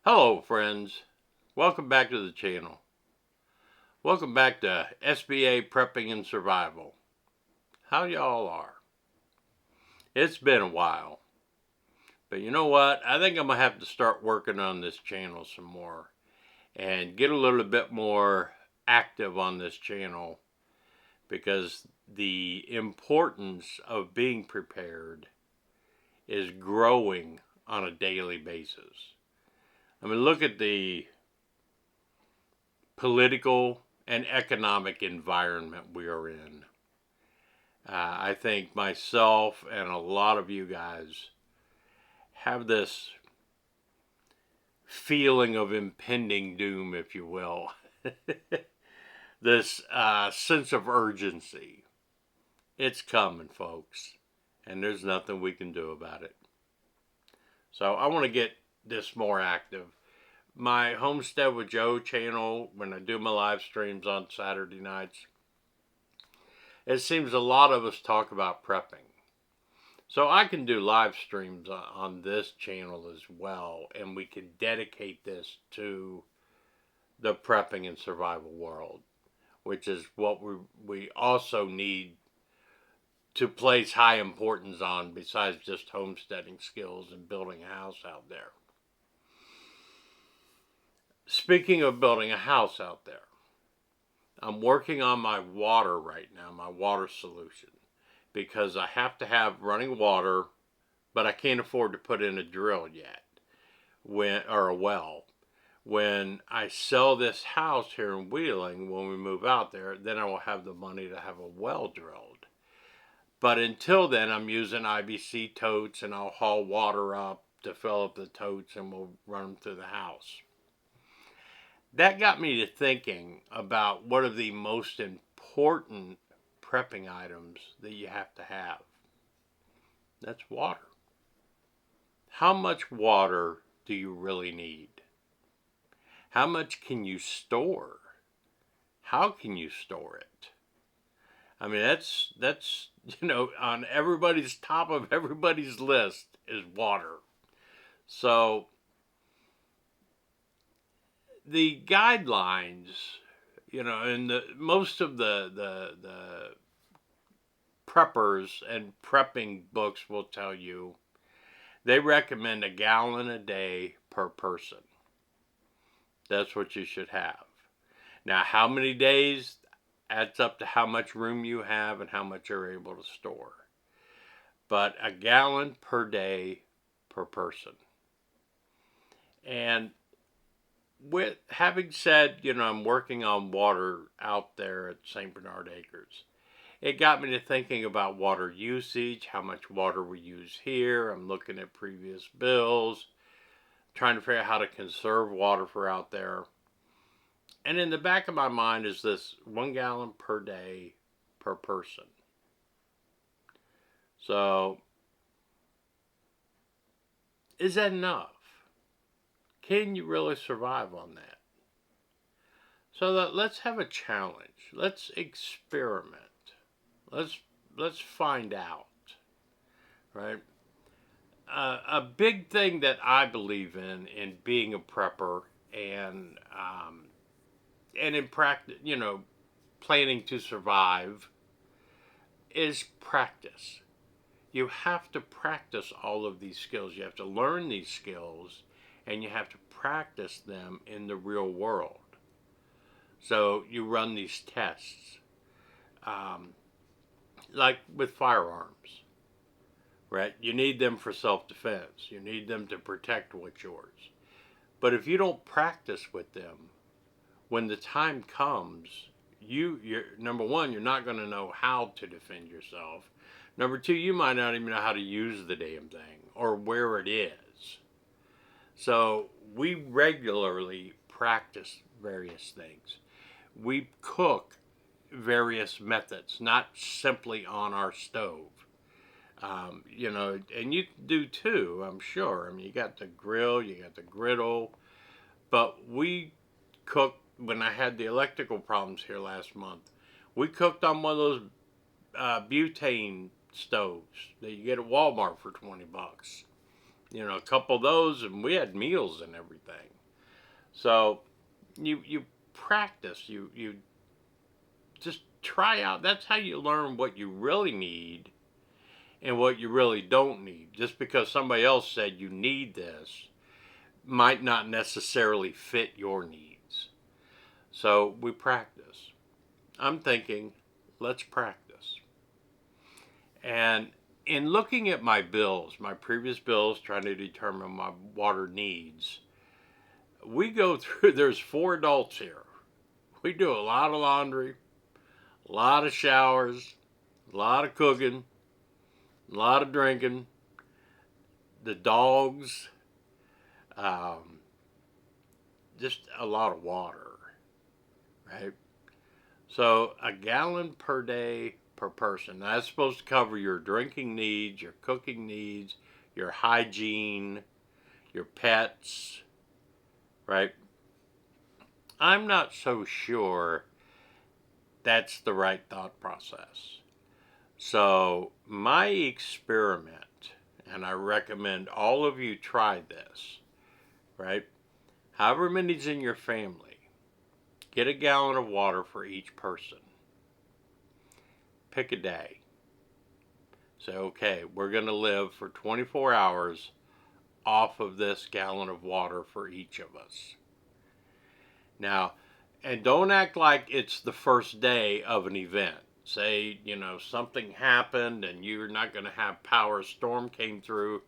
Hello friends, welcome back to the channel. Welcome back to SBA Prepping and Survival. How y'all are? It's been a while, but you know what? I think I'm going to have to start working on this channel some more and get a little bit more active on this channel because the importance of being prepared is growing on a daily basis. I mean, look at the political and economic environment we are in. I think myself and a lot of you guys have this feeling of impending doom, if you will, this sense of urgency. It's coming, folks, and there's nothing we can do about it. So I want to get this more active. My Homestead with Joe channel, when I do my live streams on Saturday nights, it seems a lot of us talk about prepping. So I can do live streams on this channel as well, and we can dedicate this to the prepping and survival world, which is what we also need to place high importance on besides just homesteading skills and building a house out there. Speaking of building a house out there, I'm working on my water right now, my water solution, because I have to have running water, but I can't afford to put in a drill yet, or a well. When I sell this house here in Wheeling, when we move out there, then I will have the money to have a well drilled. But until then, I'm using IBC totes, and I'll haul water up to fill up the totes, and we'll run them through the house. That got me to thinking about what are the most important prepping items that you have to have. That's water. How much water do you really need? How much can you store? How can you store it? I mean, that's on everybody's top of everybody's list is water. So the guidelines, and most of the preppers and prepping books will tell you they recommend a gallon a day per person. That's what you should have. Now, how many days adds up to how much room you have and how much you're able to store. But a gallon per day per person. And with having said, I'm working on water out there at St. Bernard Acres, it got me to thinking about water usage, how much water we use here. I'm looking at previous bills, trying to figure out how to conserve water for out there. And in the back of my mind is this 1 gallon per day per person. So, is that enough? Can you really survive on that? So let's have a challenge. Let's experiment. Let's find out, right? A big thing that I believe in being a prepper and in practice, planning to survive, is practice. You have to practice all of these skills. You have to learn these skills, and you have to practice them in the real world. So you run these tests, like with firearms, right? You need them for self-defense. You need them to protect what's yours. But if you don't practice with them, when the time comes, you're number one, you're not going to know how to defend yourself. Number two, you might not even know how to use the damn thing or where it is. So we regularly practice various things. We cook various methods, not simply on our stove. And you do too, I'm sure. I mean, you got the grill, you got the griddle, but we cook. When I had the electrical problems here last month, we cooked on one of those butane stoves that you get at Walmart for $20. a couple of those, and we had meals and everything. So you practice, you just try out. That's how you learn what you really need and what you really don't need. Just because somebody else said you need this might not necessarily fit your needs. So we practice. I'm thinking, let's practice. And in looking at my bills, my previous bills, trying to determine my water needs, we go through, there's 4 adults here. We do a lot of laundry, a lot of showers, a lot of cooking, a lot of drinking, the dogs, um, just a lot of water, right? So a gallon per day per person. That's supposed to cover your drinking needs, your cooking needs, your hygiene, your pets, right? I'm not so sure that's the right thought process. So my experiment, and I recommend all of you try this, right? However many's in your family, get a gallon of water for each person. Pick a day. Say, okay, we're going to live for 24 hours off of this gallon of water for each of us. Now, and don't act like it's the first day of an event. Say, something happened and you're not going to have power, a storm came through,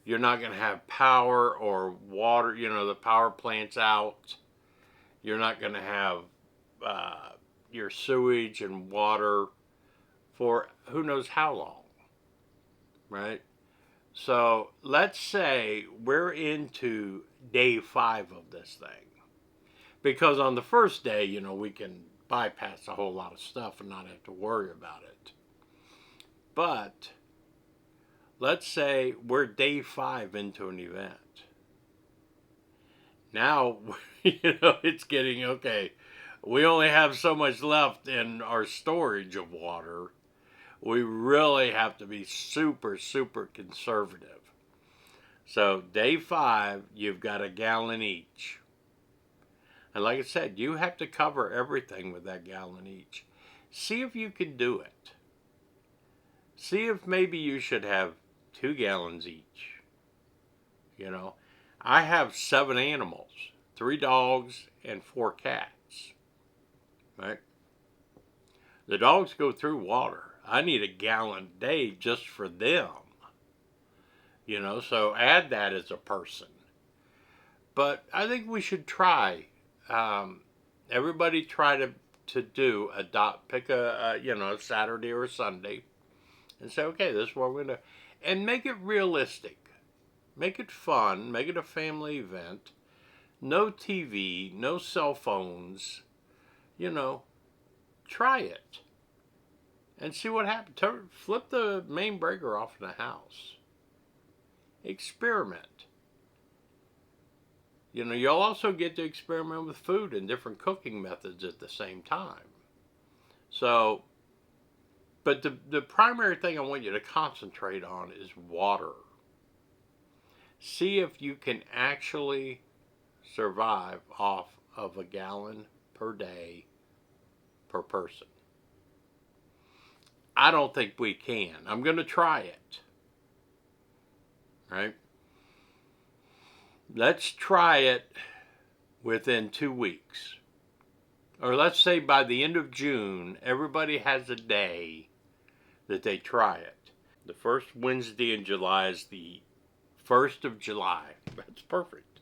you're not going to have power or water, the power plant's out, you're not going to have your sewage and water for who knows how long, right? So let's say we're into day 5 of this thing. Because on the first day, we can bypass a whole lot of stuff and not have to worry about it. But let's say we're day 5 into an event. Now, it's getting okay. We only have so much left in our storage of water. We really have to be super, super conservative. So, day 5, you've got a gallon each. And like I said, you have to cover everything with that gallon each. See if you can do it. See if maybe you should have 2 gallons each. I have 7 animals, 3 dogs and 4 cats. Right? The dogs go through water. I need a gallon a day just for them. So add that as a person. But I think we should try. Everybody try to pick a Saturday or a Sunday and say, okay, this is what we're going to, and make it realistic. Make it fun. Make it a family event. No TV, no cell phones. Try it and see what happens. Flip the main breaker off in the house. Experiment. You'll also get to experiment with food and different cooking methods at the same time. So, but the primary thing I want you to concentrate on is water. See if you can actually survive off of a gallon per day per person. I don't think we can. I'm going to try it. Right? Let's try it within 2 weeks. Or let's say by the end of June, everybody has a day that they try it. The first Wednesday in July is the 1st of July. That's perfect.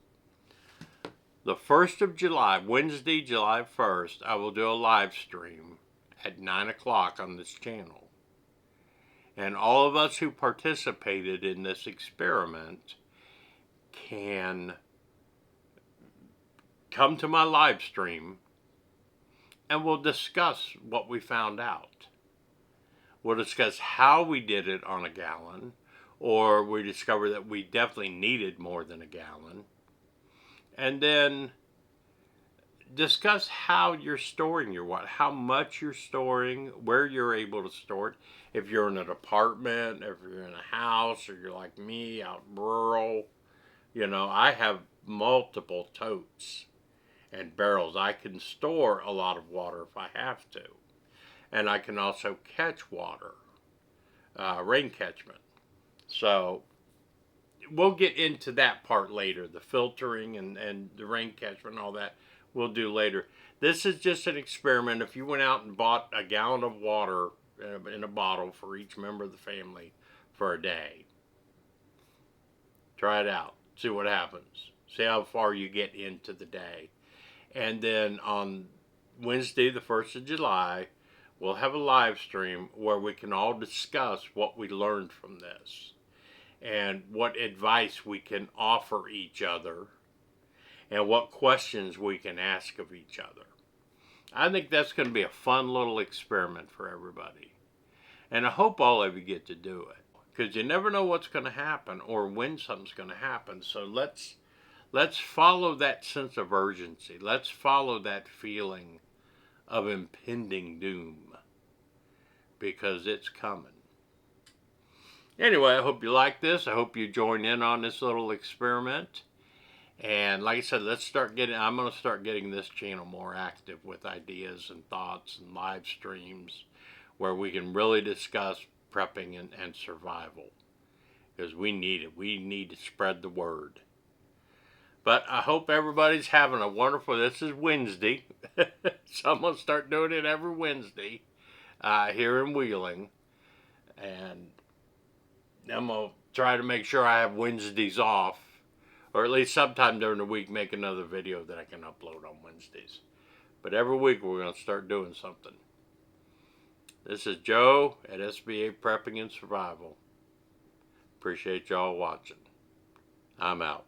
The 1st of July, Wednesday, July 1st, I will do a live stream at 9 o'clock on this channel. And all of us who participated in this experiment can come to my live stream and we'll discuss what we found out. We'll discuss how we did it on a gallon, or we discovered that we definitely needed more than a gallon. And then discuss how you're storing your water, how much you're storing, where you're able to store it. If you're in an apartment, if you're in a house, or you're like me out rural, I have multiple totes and barrels. I can store a lot of water if I have to. And I can also catch water, rain catchment. So we'll get into that part later, the filtering and the rain catchment and all that we'll do later. This is just an experiment. If you went out and bought a gallon of water in a bottle for each member of the family for a day, try it out. See what happens. See how far you get into the day. And then on Wednesday, the 1st of July, we'll have a live stream where we can all discuss what we learned from this and what advice we can offer each other and what questions we can ask of each other. I think that's going to be a fun little experiment for everybody. And I hope all of you get to do it, because you never know what's going to happen or when something's going to happen. So let's follow that sense of urgency. Let's follow that feeling of impending doom, because it's coming. Anyway, I hope you like this. I hope you join in on this little experiment. And like I said, I'm going to start getting this channel more active with ideas and thoughts and live streams where we can really discuss prepping and survival, because we need it. We need to spread the word. But I hope everybody's having a wonderful, this is Wednesday, so I'm going to start doing it every Wednesday here in Wheeling. And I'm going to try to make sure I have Wednesdays off, or at least sometime during the week make another video that I can upload on Wednesdays. But every week we're going to start doing something. This is Joe at SBA Prepping and Survival. Appreciate y'all watching. I'm out.